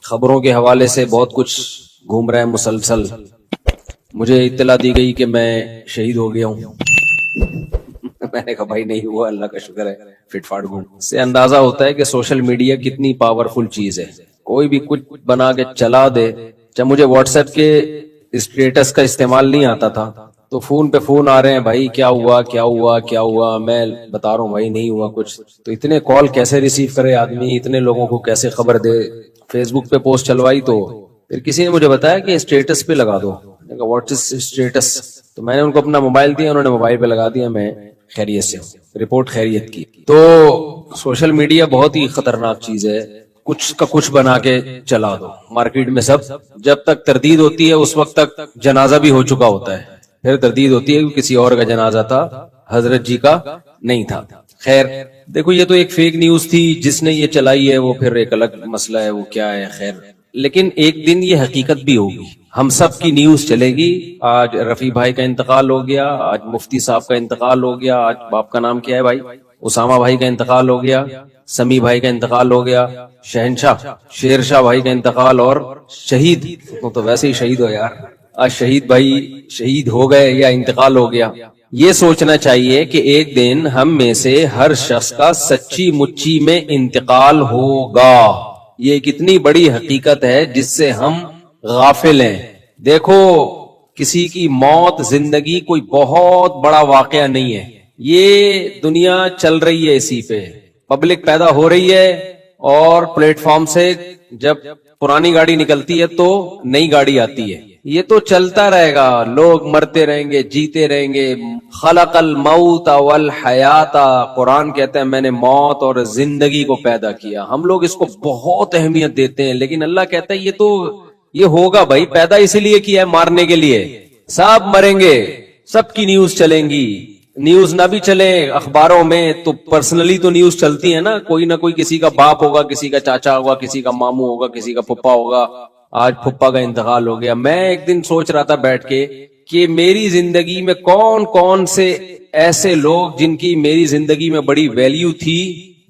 خبروں کے حوالے سے بہت کچھ گھوم رہا ہے مسلسل. مجھے اطلاع دی گئی کہ میں شہید ہو گیا ہوں. میں نے کہا بھائی نہیں ہوا، اللہ کا شکر ہے، فٹ فاٹ گھوم. سے اندازہ ہوتا ہے کہ سوشل میڈیا کتنی پاورفل چیز ہے. کوئی بھی کچھ بنا کے چلا دے. جب مجھے واٹس ایپ کے اسٹیٹس کا استعمال نہیں آتا تھا تو فون پہ فون آ رہے ہیں، بھائی کیا ہوا کیا ہوا کیا ہوا. میں بتا رہا ہوں بھائی نہیں ہوا کچھ. تو اتنے کال کیسے ریسیو کرے آدمی، اتنے لوگوں کو کیسے خبر دے. فیس بک پہ پوسٹ چلوائی تو پھر کسی نے مجھے بتایا کہ اسٹیٹس پہ لگا دو. What is status? تو میں نے ان کو اپنا موبائل دیا، انہوں نے موبائل پہ لگا دیا، میں خیریت سے ہوں، رپورٹ خیریت کی. تو سوشل میڈیا بہت ہی خطرناک چیز ہے. کچھ کا کچھ بنا کے چلا دو. مارکیٹ میں سب جب تک تردید ہوتی ہے اس وقت تک جنازہ بھی ہو چکا ہوتا ہے، پھر تردید ہوتی ہے کہ کسی اور کا جنازہ تھا، حضرت جی کا نہیں تھا. خیر دیکھو یہ تو ایک فیک نیوز تھی، جس نے یہ چلائی ہے وہ پھر ایک الگ مسئلہ ہے، وہ کیا ہے. خیر لیکن ایک دن یہ حقیقت بھی ہوگی. ہم سب کی نیوز چلے گی. آج رفیع بھائی کا انتقال ہو گیا، آج مفتی صاحب کا انتقال ہو گیا، آج باپ کا نام کیا ہے بھائی، اسامہ بھائی کا انتقال ہو گیا، سمی بھائی کا انتقال ہو گیا، شہنشاہ شیر شاہ بھائی کا انتقال، اور شہید تو ویسے ہی شہید ہو یار. آج شہید بھائی شہید ہو گئے یا انتقال ہو گیا. یہ سوچنا چاہیے کہ ایک دن ہم میں سے ہر شخص کا سچی مچی میں انتقال ہوگا. یہ کتنی بڑی حقیقت ہے جس سے ہم غافل ہیں. دیکھو کسی کی موت زندگی کوئی بہت بڑا واقعہ نہیں ہے. یہ دنیا چل رہی ہے، اسی پہ پبلک پیدا ہو رہی ہے، اور پلیٹ فارم سے جب پرانی گاڑی نکلتی ہے تو نئی گاڑی آتی ہے. یہ تو چلتا رہے گا، لوگ مرتے رہیں گے، جیتے رہیں گے. خلق الموت والحیات، قرآن کہتا ہے میں نے موت اور زندگی کو پیدا کیا. ہم لوگ اس کو بہت اہمیت دیتے ہیں، لیکن اللہ کہتا ہے یہ ہوگا بھائی، پیدا اسی لیے کیا ہے مارنے کے لیے. سب مریں گے، سب کی نیوز چلیں گی. نیوز نہ بھی چلے اخباروں میں تو پرسنلی تو نیوز چلتی ہے نا. کوئی نہ کوئی کسی کا باپ ہوگا، کسی کا چاچا ہوگا، کسی کا ماموں ہوگا، کسی کا پھپھا ہوگا. آج پھپھا کا انتقال ہو گیا. میں ایک دن سوچ رہا تھا بیٹھ کے کہ میری زندگی میں کون کون سے ایسے لوگ جن کی میری زندگی میں بڑی ویلیو تھی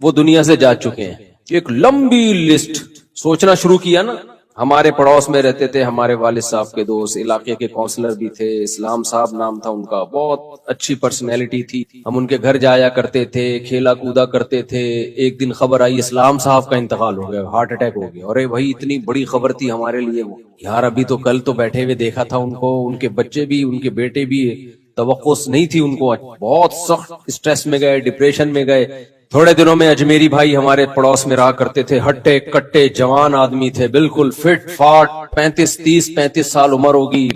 وہ دنیا سے جا چکے ہیں. ایک لمبی لسٹ سوچنا شروع کیا نا. ہمارے پڑوس میں رہتے تھے ہمارے والد صاحب کے دوست، علاقے کے کونسلر بھی تھے، اسلام صاحب نام تھا ان کا، بہت اچھی پرسنالٹی تھی. ہم ان کے گھر جایا کرتے تھے، کھیلا کودا کرتے تھے. ایک دن خبر آئی اسلام صاحب کا انتقال ہو گیا، ہارٹ اٹیک ہو گیا. ارے بھائی اتنی بڑی خبر تھی ہمارے لیے وہ یار. ابھی تو کل تو بیٹھے ہوئے دیکھا تھا ان کو، ان کے بچے بھی، ان کے بیٹے بھی. توقع نہیں تھی ان کو. بہت سخت اسٹریس میں گئے، ڈپریشن میں گئے. تھوڑے دنوں میں اجمیری بھائی ہمارے پڑوس میں رہا کرتے تھے، ہٹے کٹے جوان آدمی تھے، بالکل فٹ فاٹ، 35 سال عمر ہوگی.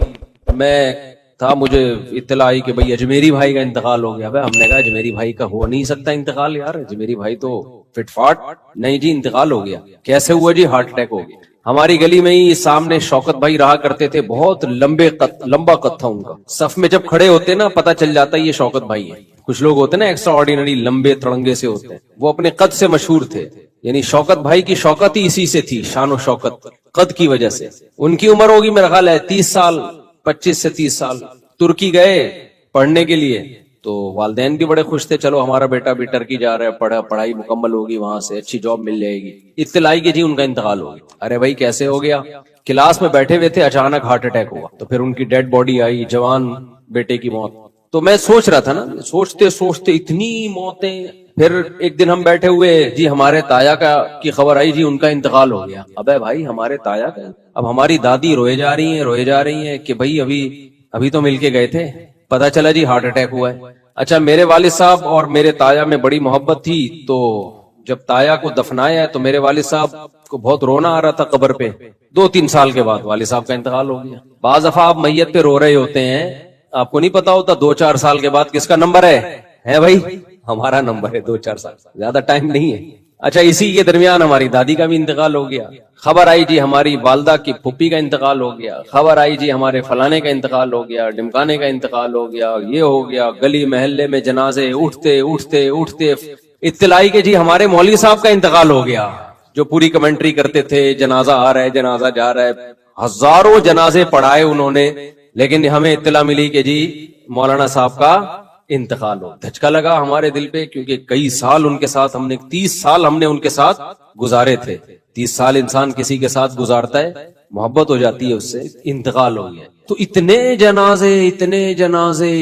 میں تھا، مجھے اطلاع آئی کہ بھئی اجمیری بھائی کا انتقال ہو گیا. ہم نے کہا اجمیری بھائی کا ہو نہیں سکتا انتقال یار، اجمیری بھائی تو فٹ فاٹ. نہیں جی انتقال ہو گیا. کیسے ہوا جی؟ ہارٹ اٹیک ہو گیا. ہماری گلی میں ہی سامنے شوکت بھائی رہا کرتے تھے، بہت لمبا قد تھا ان کا. صف میں جب کھڑے ہوتے نا پتہ چل جاتا یہ شوکت بھائی ہے. کچھ لوگ ہوتے نا ایکسٹرا آرڈینری، لمبے تڑنگے سے ہوتے ہیں، وہ اپنے قد سے مشہور تھے. یعنی شوکت بھائی کی شوکت ہی اسی سے تھی، شان و شوکت قد کی وجہ سے. ان کی عمر ہوگی میرا خیال ہے 30 سال، 25 سے 30 سال. ترکی گئے پڑھنے کے لیے تو والدین بھی بڑے خوش تھے، چلو ہمارا بیٹا بھی ٹرکی جا رہا ہے، پڑھائی مکمل ہوگی، وہاں سے اچھی جاب مل جائے گی. اطلاع آئی کہ جی ان کا انتقال ہو گیا. ارے بھائی کیسے ہو گیا؟ کلاس میں بیٹھے ہوئے تھے، اچانک ہارٹ اٹیک ہوا. تو پھر ان کی ڈیڈ باڈی آئی، جوان بیٹے کی موت. تو میں سوچ رہا تھا نا، سوچتے سوچتے اتنی موتیں. پھر ایک دن ہم بیٹھے ہوئے، جی ہمارے تایا کی خبر آئی، جی ان کا انتقال ہو گیا. ابے بھائی ہمارے تایا کا؟ اب ہماری دادی روئے جا رہی ہیں کہ بھئی ابھی تو مل کے گئے تھے، پتا چلا جی ہارٹ اٹیک ہوا ہے. اچھا میرے والد صاحب اور میرے تایا میں بڑی محبت تھی، تو جب تایا کو دفنایا ہے تو میرے والد صاحب کو بہت رونا آ رہا تھا قبر پہ. 2-3 سال کے بعد والد صاحب کا انتقال ہو گیا. بعض دفعہ آپ میت پہ رو رہے ہوتے ہیں، آپ کو نہیں پتا ہوتا 2-4 سال کے بعد کس کا نمبر ہے بھائی؟ ہمارا نمبر ہے. 2-4 سال زیادہ ٹائم نہیں ہے. اچھا اسی کے درمیان ہماری دادی کا بھی انتقال ہو گیا. خبر آئی جی ہماری والدہ کی پھوپھی کا انتقال ہو گیا. خبر آئی جی ہمارے فلانے کا انتقال ہو گیا، ڈمکانے کا انتقال ہو گیا، یہ ہو گیا. گلی محلے میں جنازے اٹھتے اٹھتے اٹھتے اطلاع آئی کہ جی ہمارے مولوی صاحب کا انتقال ہو گیا، جو پوری کمنٹری کرتے تھے، جنازہ آ رہا ہے، جنازہ جا رہا ہے. ہزاروں جنازے پڑھائے انہوں نے، لیکن ہمیں اطلاع ملی کہ جی مولانا صاحب کا انتقال ہو. دھچکا لگا ہمارے دل پہ، کیونکہ کئی سال ان کے ساتھ 30 سال ہم نے ان کے ساتھ گزارے تھے. 30 سال انسان کسی کے ساتھ گزارتا ہے، محبت ہو جاتی ہے اس سے، انتقال ہو گیا۔ تو اتنے جنازے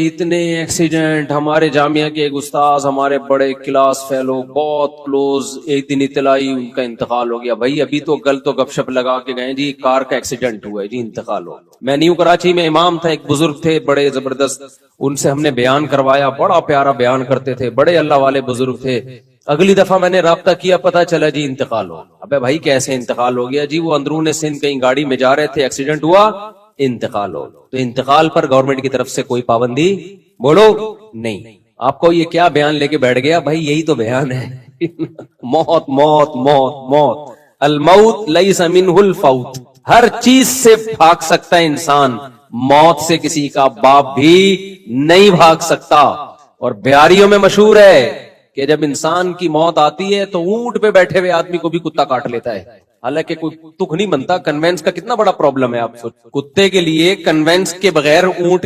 اتنے ایکسیڈنٹ، ہمارے جامعہ کے ایک استاذ، ہمارے بڑے کلاس فیلو، بہت کلوز، ایک دن اطلاع آئی ان کا انتقال ہو گیا۔ بھائی ابھی تو کل تو گپ شپ لگا کے گئے جی کار کا ایکسیڈنٹ ہوا ہے جی، انتقال ہو۔ میں نیو کراچی میں امام تھا، ایک بزرگ تھے بڑے زبردست، ان سے ہم نے بیان کروایا، بڑا پیارا بیان کرتے تھے، بڑے اللہ والے بزرگ تھے۔ اگلی دفعہ میں نے رابطہ کیا، پتا چلا جی انتقال ہو۔ ابے بھائی کیسے انتقال ہو گیا؟ جی وہ اندرون سندھ کہیں گاڑی میں جا رہے تھے، ایکسیڈنٹ ہوا، انتقال ہو۔ تو انتقال پر گورنمنٹ کی طرف سے کوئی پابندی بولو نہیں۔ آپ کو یہ کیا بیان لے کے بیٹھ گیا؟ بھائی یہی تو بیان ہے، موت موت موت موت، الموت لیس منہ الفوت۔ ہر چیز سے بھاگ سکتا ہے انسان، موت سے کسی کا باپ بھی نہیں بھاگ سکتا۔ اور بیاریوں میں مشہور ہے کہ جب انسان کی موت آتی ہے تو اونٹ پہ بیٹھے ہوئے آدمی کو بھی کتا کاٹ لیتا ہے، حالانکہ کوئی تک نہیں بنتا۔ کنوینس کا کتنا بڑا پرابلم ہے، آپ سوچ، کتے کے لیے کنوینس کے بغیر اونٹ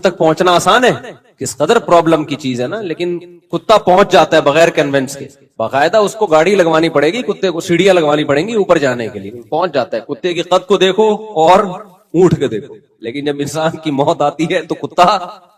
تک پہنچنا آسان ہے، کس قدر پرابلم کی چیز ہے نا، لیکن کتا پہنچ جاتا ہے بغیر کنوینس کے۔ باقاعدہ اس کو گاڑی لگوانی پڑے گی، کتے کو سیڑھیاں لگوانی پڑیں گی اوپر جانے کے لیے، پہنچ جاتا ہے۔ کتے کی قد کو دیکھو اور اونٹ کے دیکھو، لیکن جب انسان کی موت آتی ہے تو کتا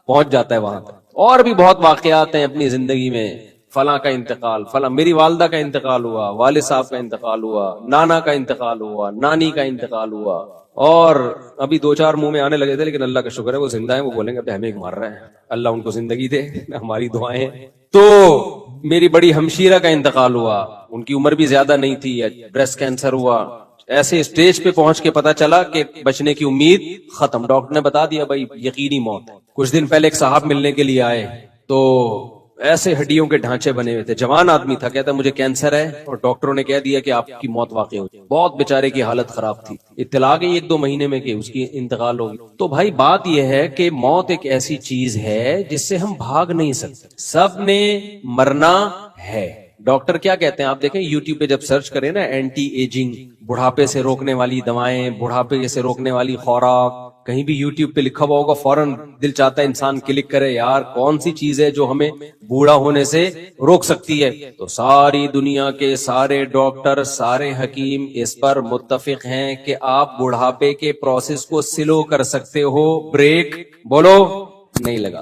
پہنچ جاتا ہے وہاں تک۔ اور بھی بہت واقعات ہیں اپنی زندگی میں، فلاں کا انتقال، فلاں، میری والدہ کا انتقال ہوا، والد صاحب کا انتقال ہوا، نانا کا انتقال ہوا، نانی کا انتقال ہوا، اور ابھی 2-4 منہ میں آنے لگے تھے، لیکن اللہ کا شکر ہے وہ زندہ ہیں، وہ بولیں گے اب ہمیں مار رہا ہے، اللہ ان کو زندگی دے، ہماری دعائیں۔ تو میری بڑی ہمشیرہ کا انتقال ہوا، ان کی عمر بھی زیادہ نہیں تھی، بریسٹ کینسر ہوا، ایسے اسٹیج پہ پہنچ کے پتا چلا کہ بچنے کی امید ختم، ڈاکٹر نے بتا دیا بھائی یقینی موت۔ کچھ دن پہلے ایک صاحب ملنے کے لیے آئے تو ایسے ہڈیوں کے ڈھانچے بنے ہوئے تھے، جوان آدمی تھا، کہتا مجھے کینسر ہے اور ڈاکٹروں نے کہہ دیا کہ آپ کی موت واقع ہو جائے۔ بہت بیچارے کی حالت خراب تھی، اطلاع گئی 1-2 مہینے میں کہ اس کی انتقال ہوگی۔ تو بھائی بات یہ ہے کہ موت ایک ایسی چیز ہے جس سے ہم بھاگ نہیں سکتے، سب نے مرنا ہے۔ ڈاکٹر کیا کہتے ہیں آپ دیکھیں یوٹیوب پہ جب سرچ کریں نا، اینٹی ایجنگ، بڑھاپے سے روکنے والی دوائیں، بڑھاپے سے روکنے والی خوراک، کہیں بھی یوٹیوب پہ لکھا ہوا ہوگا، فوراً دل چاہتا ہے انسان کلک کرے، یار کون سی چیز ہے جو ہمیں بوڑھا ہونے سے روک سکتی ہے۔ تو ساری دنیا کے سارے ڈاکٹر، سارے حکیم اس پر متفق ہیں کہ آپ بڑھاپے کے پروسیس کو سلو کر سکتے ہو، بریک بولو نہیں لگا۔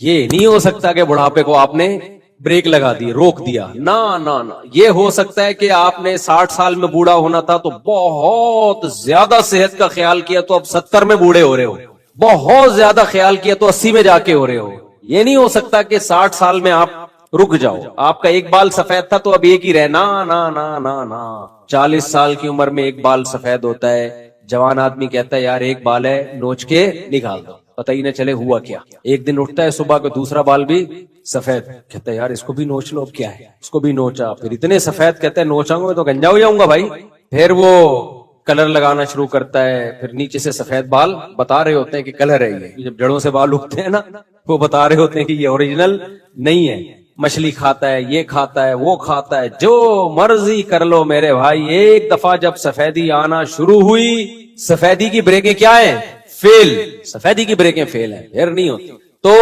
یہ نہیں ہو سکتا کہ بڑھاپے کو آپ نے بریک لگا دی، روک دیا، نہ نہ نہ۔ یہ ہو سکتا ہے کہ آپ نے 60 سال میں بوڑھا ہونا تھا تو بہت زیادہ صحت کا خیال کیا تو اب 70 میں بوڑھے ہو رہے ہو، بہت زیادہ خیال کیا تو 80 میں جا کے ہو رہے ہو۔ یہ نہیں ہو سکتا کہ 60 سال میں آپ رک جاؤ، آپ کا ایک بال سفید تھا تو اب ایک ہی رہنا، نہ نہ نہ نہ۔ 40 سال کی عمر میں ایک بال سفید ہوتا ہے، جوان آدمی کہتا ہے یار ایک بال ہے نوچ کے نکال دو، پتہ ہی نہ چلے ہوا کیا۔ ایک دن اٹھتا ہے صبح کو دوسرا بال بھی سفید، کہتا ہے یار اس کو بھی نوچ لو، اب کیا ہے، اس کو بھی نوچا، پھر اتنے سفید، کہتا ہے نوچاؤں گا تو گنجا ہو جاؤں گا بھائی۔ پھر وہ کلر لگانا شروع کرتا ہے، پھر نیچے سے سفید بال بتا رہے ہوتے ہیں کہ کلر ہے یہ، جب جڑوں سے بال اگتے ہیں نا وہ بتا رہے ہوتے ہیں کہ یہ اوریجنل نہیں ہے۔ مچھلی کھاتا ہے، یہ کھاتا ہے، وہ کھاتا ہے، جو مرضی کر لو میرے بھائی، ایک دفعہ جب سفیدی آنا شروع ہوئی، سفیدی کی بریکیں کیا ہیں؟ فیل، سفیدی کی بریکیں فیل ہیں، پھر نہیں ہوتی۔ تو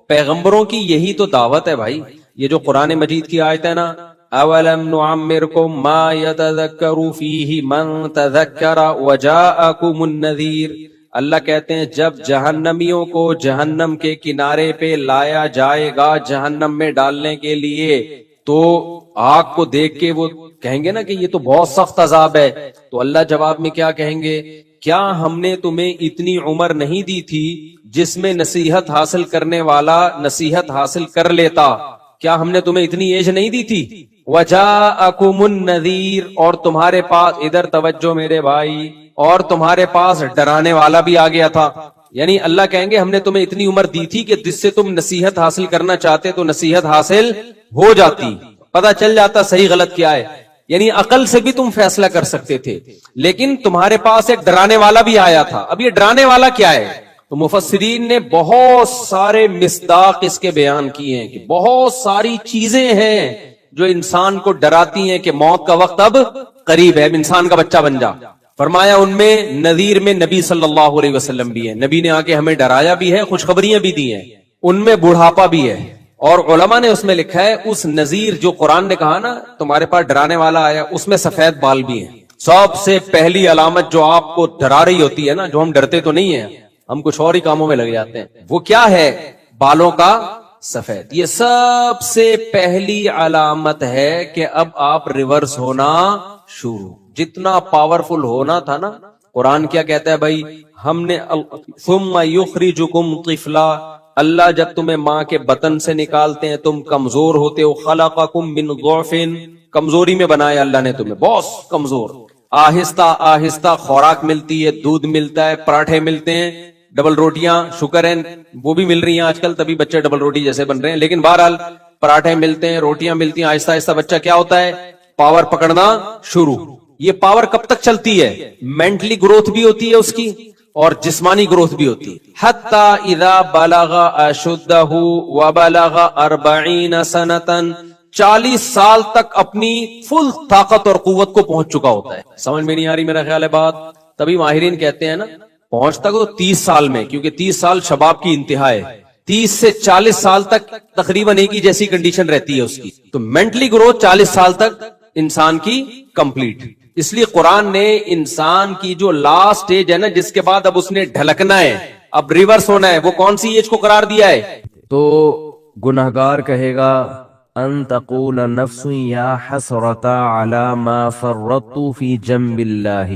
پیغمبروں کی یہی تو دعوت ہے بھائی، یہ جو قرآن مجید کی آیت ہے نا، اولم نعمرکم ما یتذکر فیہ من تذکر وجاءکم النذیر، اللہ کہتے ہیں جب جہنمیوں کو جہنم کے کنارے پہ لایا جائے گا جہنم میں ڈالنے کے لیے، تو آگ کو دیکھ کے وہ کہیں گے نا کہ یہ تو بہت سخت عذاب ہے، تو اللہ جواب میں کیا کہیں گے؟ کیا ہم نے تمہیں اتنی عمر نہیں دی تھی جس میں نصیحت حاصل کرنے والا نصیحت حاصل کر لیتا؟ کیا ہم نے تمہیں اتنی ایج نہیں دی تھی؟ وجاءکم النذیر، اور تمہارے پاس، ادھر توجہ میرے بھائی، اور تمہارے پاس ڈرانے والا بھی آ گیا تھا۔ یعنی اللہ کہیں گے ہم نے تمہیں اتنی عمر دی تھی کہ جس سے تم نصیحت حاصل کرنا چاہتے تو نصیحت حاصل ہو جاتی، پتہ چل جاتا صحیح غلط کیا ہے، یعنی عقل سے بھی تم فیصلہ کر سکتے تھے، لیکن تمہارے پاس ایک ڈرانے والا بھی آیا تھا۔ اب یہ ڈرانے والا کیا ہے؟ تو مفسرین نے بہت سارے مصداق اس کے بیان کیے ہیں کہ بہت ساری چیزیں ہیں جو انسان کو ڈراتی ہیں کہ موت کا وقت اب قریب ہے، اب انسان کا بچہ بن جا۔ فرمایا ان میں نذیر میں نبی صلی اللہ علیہ وسلم بھی ہے، نبی نے آ کے ہمیں ڈرایا بھی ہے، خوشخبریاں بھی دی ہیں، ان میں بڑھاپا بھی ہے، اور علماء نے اس میں لکھا ہے اس نذیر جو قرآن نے کہا نا تمہارے پاس ڈرانے والا آیا، اس میں سفید بال بھی ہیں. سب سے پہلی علامت جو آپ کو ڈرا رہی ہوتی ہے نا، جو ہم ڈرتے تو نہیں ہیں، ہم کچھ اور ہی کاموں میں لگ جاتے ہیں، وہ کیا ہے؟ بالوں کا سفید. یہ سب سے پہلی علامت ہے کہ اب آپ ریورس ہونا شروع. جتنا پاورفل ہونا تھا نا، قرآن کیا کہتا ہے بھائی؟ ہم نے ثم یخرجکم طفلا، اللہ جب تمہیں ماں کے بطن سے نکالتے ہیں تم کمزور ہوتے ہو. خلقکم من ضعف، کمزوری میں بنایا اللہ نے تمہیں، بہت کمزور. آہستہ آہستہ خوراک ملتی ہے، دودھ ملتا ہے، پراٹھے ملتے ہیں، ڈبل روٹیاں شکر ہے وہ بھی مل رہی ہیں آج کل، تبھی بچے ڈبل روٹی جیسے بن رہے ہیں. لیکن بہرحال پراٹھے ملتے ہیں، روٹیاں ملتی ہیں، آہستہ آہستہ بچہ کیا ہوتا ہے؟ پاور پکڑنا شروع. یہ پاور کب تک چلتی ہے؟ مینٹلی گروتھ بھی ہوتی ہے اس کی اور جسمانی گروتھ بھی ہوتی ہے. حتی اذا بلغ اشدہ وبلغ 40 سنۃ، 40 سال تک اپنی فل طاقت اور قوت کو پہنچ چکا ہوتا ہے. سمجھ میں نہیں آ رہی میرا خیال ہے بات؟ تبھی ماہرین کہتے ہیں نا پہنچتا تو 30 سال میں، کیونکہ 30 سال شباب کی انتہا ہے. 30 سے 40 سال تک تقریباً ایک ہی جیسی کنڈیشن رہتی ہے اس کی. تو مینٹلی گروتھ 40 سال تک انسان کی کمپلیٹ. اس لیے قرآن نے انسان کی جو لاسٹ ایج ہے نا، جس کے بعد اب اس نے ڈھلکنا ہے، اب ریورس ہونا ہے، وہ کون سی ایج کو قرار دیا ہے؟ تو گنہگار کہے گا ان تقول نفس یا حسرتا علی ما فرطت فی جنب اللہ،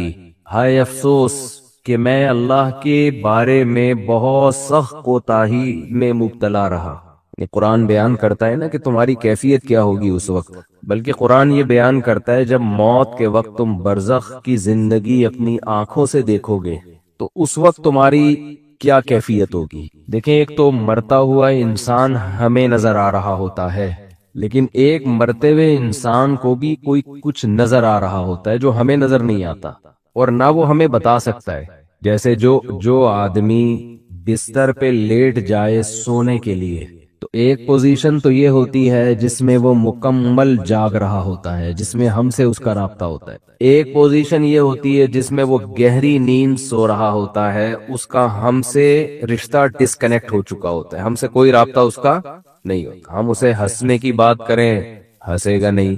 ہائے افسوس کہ میں اللہ کے بارے میں بہت سخت کوتاہی میں مبتلا رہا. یہ قرآن بیان کرتا ہے نا کہ تمہاری کیفیت کیا ہوگی اس وقت، بلکہ قرآن یہ بیان کرتا ہے جب موت کے وقت تم برزخ کی زندگی اپنی آنکھوں سے دیکھو گے تو اس وقت تمہاری کیا کیفیت ہوگی. دیکھیں، ایک تو مرتا ہوا انسان ہمیں نظر آ رہا ہوتا ہے، لیکن ایک مرتے ہوئے انسان کو بھی کوئی کچھ نظر آ رہا ہوتا ہے جو ہمیں نظر نہیں آتا اور نہ وہ ہمیں بتا سکتا ہے. جیسے جو آدمی بستر پہ لیٹ جائے سونے کے لیے، تو ایک پوزیشن تو یہ ہوتی ہے جس میں وہ مکمل جاگ رہا ہوتا ہے، جس میں ہم سے اس کا رابطہ ہوتا ہے. ایک پوزیشن یہ ہوتی ہے جس میں وہ گہری نیند سو رہا ہوتا ہے، اس کا ہم سے رشتہ ڈسکنیکٹ ہو چکا ہوتا ہے، ہم سے کوئی رابطہ اس کا نہیں ہوتا. ہم اسے ہنسنے کی بات کریں ہنسے گا نہیں،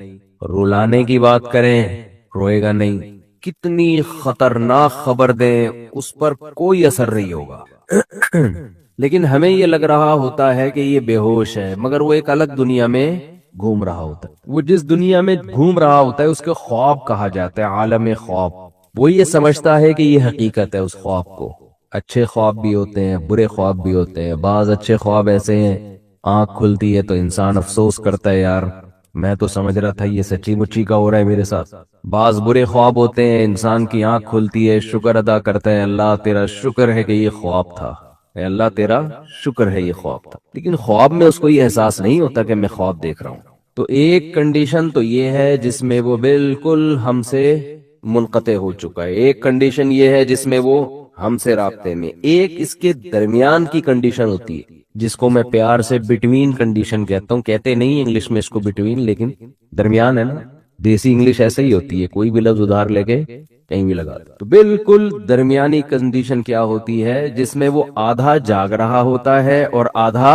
رلانے کی بات کریں روئے گا نہیں. کتنی خطرناک خبر دیں اس پر کوئی اثر نہیں ہوگا. لیکن ہمیں یہ لگ رہا ہوتا ہے کہ یہ بے ہوش ہے، مگر وہ ایک الگ دنیا میں گھوم رہا ہوتا ہے. وہ جس دنیا میں گھوم رہا ہوتا ہے اس کے خواب کہا جاتا ہے، عالم خواب. وہ یہ سمجھتا ہے کہ یہ حقیقت ہے اس خواب کو. اچھے خواب بھی ہوتے ہیں، برے خواب بھی ہوتے ہیں. بعض اچھے خواب ایسے ہیں آنکھ کھلتی ہے تو انسان افسوس کرتا ہے، یار میں تو سمجھ رہا تھا یہ سچی مچی کا ہو رہا ہے میرے ساتھ. بعض برے خواب ہوتے ہیں، انسان کی آنکھ کھلتی ہے، شکر ادا کرتا ہے، اللہ تیرا شکر ہے کہ یہ خواب تھا، اے اللہ تیرا شکر ہے یہ خواب تھا. لیکن خواب میں اس کو یہ احساس نہیں ہوتا کہ میں خواب دیکھ رہا ہوں. تو ایک کنڈیشن تو یہ ہے جس میں وہ بالکل ہم سے منقطع ہو چکا ہے. ایک کنڈیشن یہ ہے جس میں وہ ہم سے رابطے میں. ایک اس کے درمیان کی کنڈیشن ہوتی ہے جس کو میں پیار سے بٹوین کنڈیشن کہتا ہوں. کہتے نہیں انگلش میں اس کو بٹوین، لیکن درمیان ہے نا. دیسی انگلش ایسے ہی ہوتی ہے، کوئی بھی لفظ ادھار لے کے کہیں بھی لگا دو. تو بالکل درمیانی کنڈیشن کیا ہوتی ہے جس میں وہ آدھا جاگ رہا ہوتا ہے اور آدھا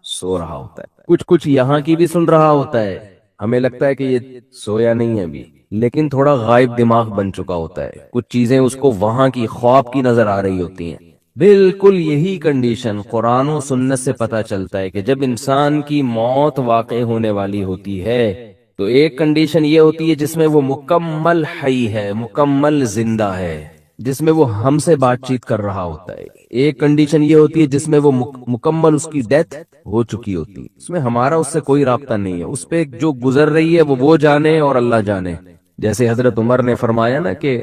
سو رہا ہوتا ہے. کچھ یہاں کی بھی سن رہا ہوتا ہے، ہمیں لگتا ہے کہ یہ سویا نہیں ہے ابھی، لیکن تھوڑا غائب دماغ بن چکا ہوتا ہے. کچھ چیزیں اس کو وہاں کی خواب کی نظر آ رہی ہوتی ہیں. بالکل یہی کنڈیشن قرآن و سنت سے پتا چلتا ہے کہ جب انسان کی موت واقع ہونے والی ہوتی ہے تو ایک کنڈیشن یہ ہوتی ہے جس میں وہ مکمل حی ہے، مکمل زندہ ہے، جس میں وہ ہم سے بات چیت کر رہا ہوتا ہے. ایک کنڈیشن یہ ہوتی ہے جس میں وہ مکمل اس کی ڈیتھ ہو چکی ہوتی ہے، اس میں ہمارا اس سے کوئی رابطہ نہیں ہے. اس پہ جو گزر رہی ہے وہ جانے اور اللہ جانے. جیسے حضرت عمر نے فرمایا نا کہ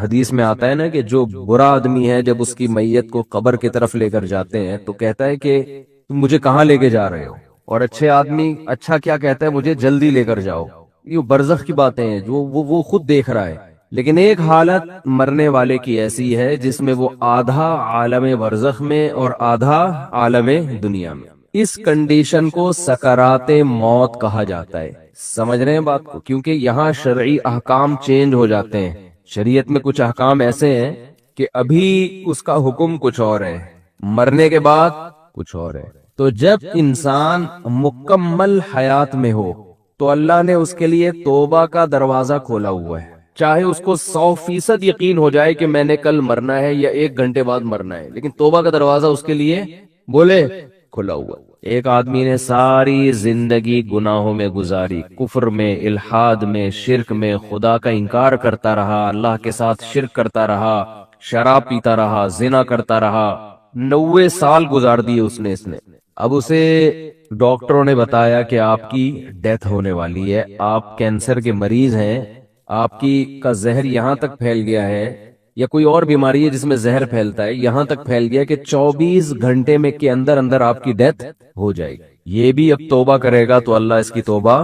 حدیث میں آتا ہے نا کہ جو برا آدمی ہے جب اس کی میت کو قبر کی طرف لے کر جاتے ہیں تو کہتا ہے کہ تم مجھے کہاں لے کے جا رہے ہو، اور اچھے آدمی اچھا کیا کہتا ہے، مجھے جلدی لے کر جاؤ. یہ برزخ کی باتیں ہیں جو وہ خود دیکھ رہا ہے. لیکن ایک حالت مرنے والے کی ایسی ہے جس میں وہ آدھا عالم برزخ میں اور آدھا عالم دنیا میں. اس کنڈیشن کو سکرات موت کہا جاتا ہے. سمجھ رہے ہیں بات کو؟ کیونکہ یہاں شرعی احکام چینج ہو جاتے ہیں. شریعت میں کچھ احکام ایسے ہیں کہ ابھی اس کا حکم کچھ اور ہے، مرنے کے بعد کچھ اور ہے. تو جب انسان مکمل حیات میں ہو تو اللہ نے اس کے لیے توبہ کا دروازہ کھولا ہوا ہے، چاہے اس کو 100% یقین ہو جائے کہ میں نے کل مرنا ہے یا 1 گھنٹے بعد مرنا ہے، لیکن توبہ کا دروازہ اس کے لیے بولے کھلا ہوا۔ ایک آدمی نے ساری زندگی گناہوں میں گزاری، کفر میں، الحاد میں، شرک میں، خدا کا انکار کرتا رہا، اللہ کے ساتھ شرک کرتا رہا، شراب پیتا رہا، زنا کرتا رہا، 90 سال گزار دیے اس نے۔ اب اسے ڈاکٹروں نے بتایا کہ آپ کی ڈیتھ ہونے والی ہے، آپ کینسر کے مریض ہیں، آپ کا زہر یہاں تک پھیل گیا ہے، یا کوئی اور بیماری ہے جس میں زہر پھیلتا ہے، یہاں تک پھیل گیا کہ 24 گھنٹے میں کے اندر اندر آپ کی ڈیتھ ہو جائے گی۔ یہ بھی اب توبہ کرے گا تو اللہ اس کی توبہ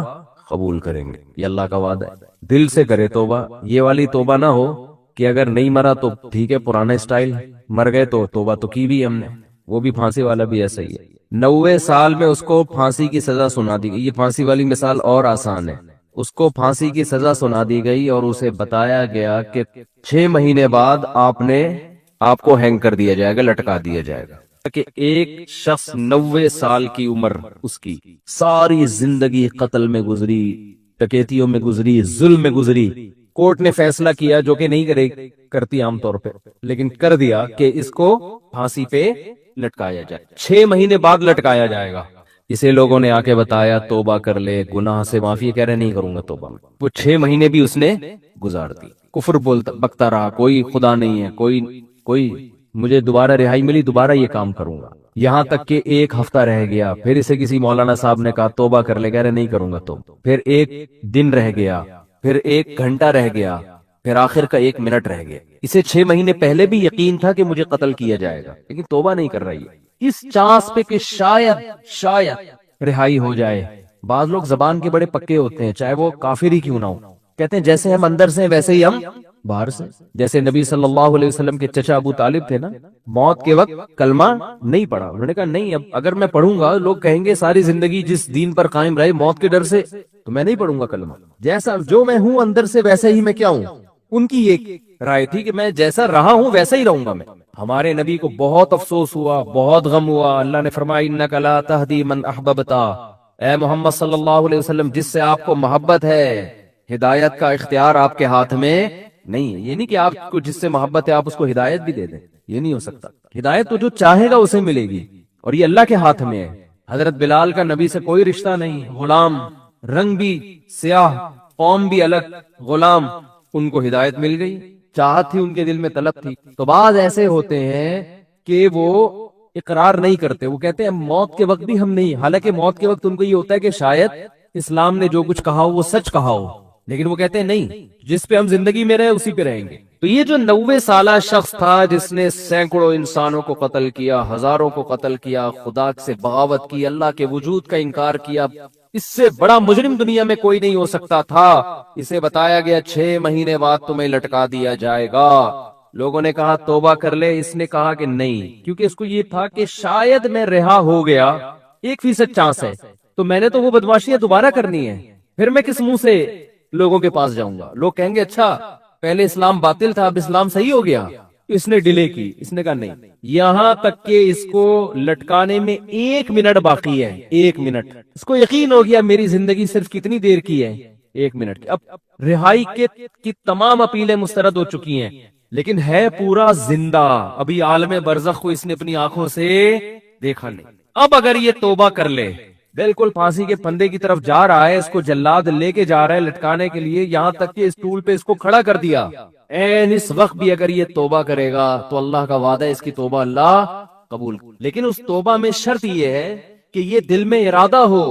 قبول کریں گے، یہ اللہ کا وعدہ ہے۔ دل سے کرے توبہ، یہ والی توبہ نہ ہو کہ اگر نہیں مرا تو ٹھیک ہے پرانا اسٹائل، مر گئے تو توبہ تو کی بھی ہم نے۔ وہ بھی پھانسی والا بھی ایسا ہی ہے، 90 سال میں اس کو پھانسی کی سزا سنا دی گئی۔ یہ پھانسی والی مثال اور آسان ہے، اس کو پھانسی کی سزا سنا دی گئی اور اسے بتایا گیا کہ 6 مہینے بعد آپ کو ہینگ کر دیا جائے گا، لٹکا دیا جائے گا۔ کہ ایک شخص 90 سال کی عمر، اس کی ساری زندگی قتل میں گزری، ڈکیتیوں میں گزری، ظلم میں گزری، کورٹ نے فیصلہ کیا جو کہ نہیں کرتی عام طور پہ، لیکن کر دیا کہ اس کو پھانسی پہ لٹکایا جائے، 6 مہینے بعد لٹکایا جائے گا۔ اسے لوگوں نے آ کے بتایا توبہ کر لے، گناہ سے معافی، کہہ رہے نہیں کروں گا توبہ۔ وہ 6 مہینے بھی اس نے گزار دی، کفر بکتا رہا، کوئی خدا نہیں ہے، کوئی مجھے دوبارہ رہائی ملی دوبارہ یہ کام کروں گا، یہاں تک کہ 1 ہفتہ رہ گیا، پھر اسے کسی مولانا صاحب نے کہا توبہ کر لے، کہہ رہے نہیں کروں گا توبہ، پھر 1 دن رہ گیا، پھر 1 گھنٹہ رہ گیا، پھر آخر کا 1 منٹ رہ گیا۔ اسے 6 مہینے پہلے بھی یقین تھا کہ مجھے قتل کیا جائے گا، لیکن توبہ نہیں کر رہی ہے، اس چانس پہ کہ شاید رہائی ہو جائے۔ بعض لوگ زبان کے بڑے پکے ہوتے ہیں، چاہے وہ کافر ہی کیوں نہ ہو، کہتے ہیں جیسے ہم اندر سے ویسے ہی ہم باہر سے۔ جیسے نبی صلی اللہ علیہ وسلم کے چچا ابو طالب تھے نا، موت کے وقت کلمہ نہیں پڑھا، انہوں نے کہا نہیں، اب اگر میں پڑھوں گا لوگ کہیں گے ساری زندگی جس دین پر قائم رہے موت کے ڈر سے، تو میں نہیں پڑھوں گا کلمہ، جیسا جو میں ہوں اندر سے ویسے ہی میں کیا ہوں۔ ان کی ایک رائے تھی کہ میں جیسا رہا ہوں ویسا ہی رہوں گا میں۔ ہمارے نبی کو بہت افسوس ہوا، بہت غم ہوا، اللہ نے فرمایا انک لا تہدی من احببت، اے محمد صلی اللہ علیہ وسلم جس سے آپ کو محبت ہے، ہدایت کا اختیار آپ کے ہاتھ میں نہیں ہے۔ یہ نہیں کہ آپ کو جس سے محبت ہے آپ اس کو ہدایت بھی دے دیں، یہ نہیں ہو سکتا۔ ہدایت تو جو چاہے گا اسے ملے گی، اور یہ اللہ کے ہاتھ میں ہے۔ حضرت بلال کا نبی سے کوئی رشتہ نہیں، غلام، رنگ بھی سیاہ، قوم بھی الگ، غلام، ان کو ہدایت مل گئی، چاہت تھی ان کے دل میں، طلب تھی۔ تو بعض ایسے ہوتے ہیں کہ وہ اقرار نہیں کرتے، وہ کہتے ہیں موت کے وقت بھی ہم نہیں، حالانکہ موت کے وقت ان کو یہ ہوتا ہے کہ شاید اسلام نے جو کچھ کہا ہو وہ سچ کہا ہو، لیکن وہ کہتے ہیں نہیں، جس پہ ہم زندگی میں رہے اسی پہ رہیں گے۔ تو یہ جو 90 سالہ شخص تھا جس نے سینکڑوں انسانوں کو قتل کیا، ہزاروں کو قتل کیا، خدا سے بغاوت کی، اللہ کے وجود کا انکار کیا، اس سے بڑا مجرم دنیا میں کوئی نہیں ہو سکتا تھا۔ اسے بتایا گیا 6 مہینے بعد تمہیں لٹکا دیا جائے گا۔ لوگوں نے کہا توبہ کر لے، اس نے کہا کہ نہیں، کیونکہ اس کو یہ تھا کہ شاید میں رہا ہو گیا، 1% چانس ہے، تو میں نے تو وہ بدماشیاں دوبارہ کرنی ہے، پھر میں کس منہ سے لوگوں کے پاس جاؤں گا؟ لوگ کہیں گے اچھا پہلے اسلام باطل تھا اب اسلام صحیح ہو گیا۔ اس نے ڈیلے کی، اس نے کہا نہیں، یہاں تک کہ اس کو لٹکانے میں 1 منٹ باقی ہے، 1 منٹ، اس کو یقین ہو گیا میری زندگی صرف کتنی دیر کی ہے، 1 منٹ کی۔ اب رہائی کی تمام اپیلیں مسترد ہو چکی ہیں، لیکن ہے پورا زندہ، ابھی عالم برزخ کو اس نے اپنی آنکھوں سے دیکھا نہیں۔ اب اگر یہ توبہ کر لے، بالکل پھانسی کے پھندے کی طرف جا رہا ہے، اس کو جلاد لے کے جا رہا ہے لٹکانے کے لیے، یہاں تک کہ اسٹول پہ اس کو کھڑا کر دیا، اس وقت بھی اگر یہ توبہ کرے گا تو اللہ کا وعدہ ہے اس کی توبہ اللہ قبول۔ لیکن اس توبہ میں شرط یہ ہے کہ یہ دل میں ارادہ ہو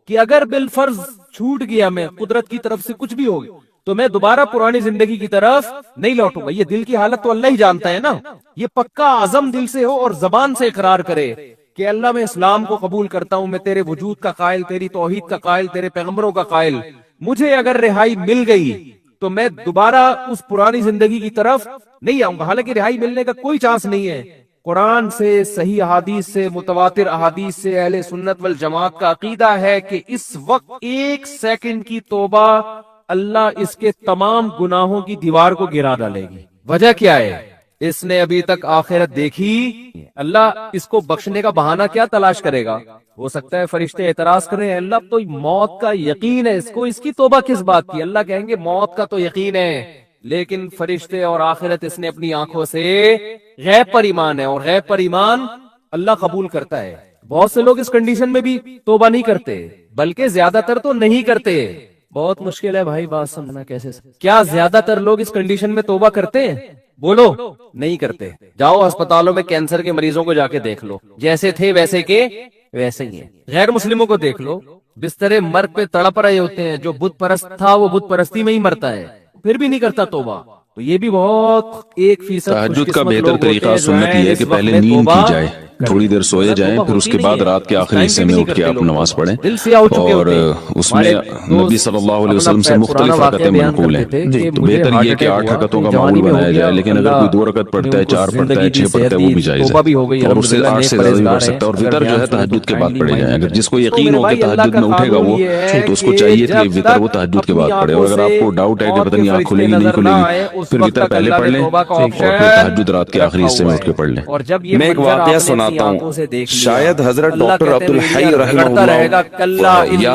کہ اگر بالفرض چھوٹ گیا، میں قدرت کی طرف سے کچھ بھی ہو گیا، تو میں دوبارہ پرانی زندگی کی طرف نہیں لوٹوں گا۔ یہ دل کی حالت تو اللہ ہی جانتا ہے نا، یہ پکا عزم دل سے ہو اور زبان سے اقرار کرے کہ اللہ میں اسلام کو قبول کرتا ہوں، میں تیرے وجود کا قائل، تیری توحید کا قائل، تیرے پیغمبروں کا قائل، مجھے اگر رہائی مل گئی تو میں دوبارہ اس پرانی زندگی کی طرف نہیں آؤں گا۔ حالانکہ رہائی ملنے کا کوئی چانس نہیں ہے، قرآن سے، صحیح احادیث سے، متواتر احادیث سے اہل سنت والجماعت کا عقیدہ ہے کہ اس وقت 1 سیکنڈ کی توبہ اللہ اس کے تمام گناہوں کی دیوار کو گرا ڈالے گی۔ وجہ کیا ہے؟ اس نے ابھی تک آخرت دیکھی، اللہ اس کو بخشنے کا بہانہ کیا تلاش کرے گا؟ ہو سکتا ہے فرشتے اعتراض کریں، اللہ تو موت کا یقین ہے اس کو، اس کی توبہ کس بات کی؟ اللہ کہیں گے موت کا تو یقین ہے، لیکن فرشتے اور آخرت اس نے اپنی آنکھوں سے غیب پر ایمان ہے، اور غیب پر ایمان اللہ قبول کرتا ہے۔ بہت سے لوگ اس کنڈیشن میں بھی توبہ نہیں کرتے، بلکہ زیادہ تر تو نہیں کرتے۔ بہت مشکل ہے بھائی بات سمجھنا، کیسے کیا زیادہ تر لوگ اس کنڈیشن میں توبہ کرتے ہیں؟ بولو نہیں کرتے۔ جاؤ ہسپتالوں میں کینسر کے مریضوں کو جا کے دیکھ لو، جیسے تھے ویسے کے ویسے ہی ہیں۔ غیر مسلموں کو دیکھ لو، بسترے مرگ پہ تڑپ رہے ہوتے ہیں، جو بت پرست تھا وہ بت پرستی میں ہی مرتا ہے، پھر بھی نہیں کرتا توبہ۔ تو یہ بھی بہت 1% تہجد کا بہتر طریقہ سنت یہ ہے کہ پہلے نیند کی جائے، تھوڑی دیر سوئے جائیں، پھر اس کے بعد رات کے آخری حصے میں اٹھ کے آپ نماز پڑھیں، اور اس میں نبی صلی اللہ علیہ وسلم سے مختلف رکعتیں منقول ہیں۔ تو بہتر یہ کہ 8 رکعتوں کا معمول بنایا جائے، لیکن اگر کوئی 2 رکعت پڑھتا ہے، 4 پڑھتا ہے، 6 پڑھتا ہے، وہ بھی جائز ہے، اور اس سے 8 سے زیادہ بھی پڑھ سکتا ہے۔ اور وتر جو ہے تہجد کے بعد پڑھے جائیں۔ اگر جس کو یقین ہو کہ تہجد میں اٹھے گا وہ، تو اس کو چاہیے کہ وتر وہ تہجد کے بعد پڑھے، اور اگر آپ کو ڈاؤٹ ہے کہ پتہ نہیں آنکھ کھلے گی نہیں کھلے گی، پھر وتر پہلے پڑھ لیں اور پھر تہجد رات کے آخری حصے میں اٹھ کے پڑھ لیں۔ میں ایک واقعہ سناتا ہوں، شاید حضرت ڈاکٹر عبدالحی رحمہ اللہ یا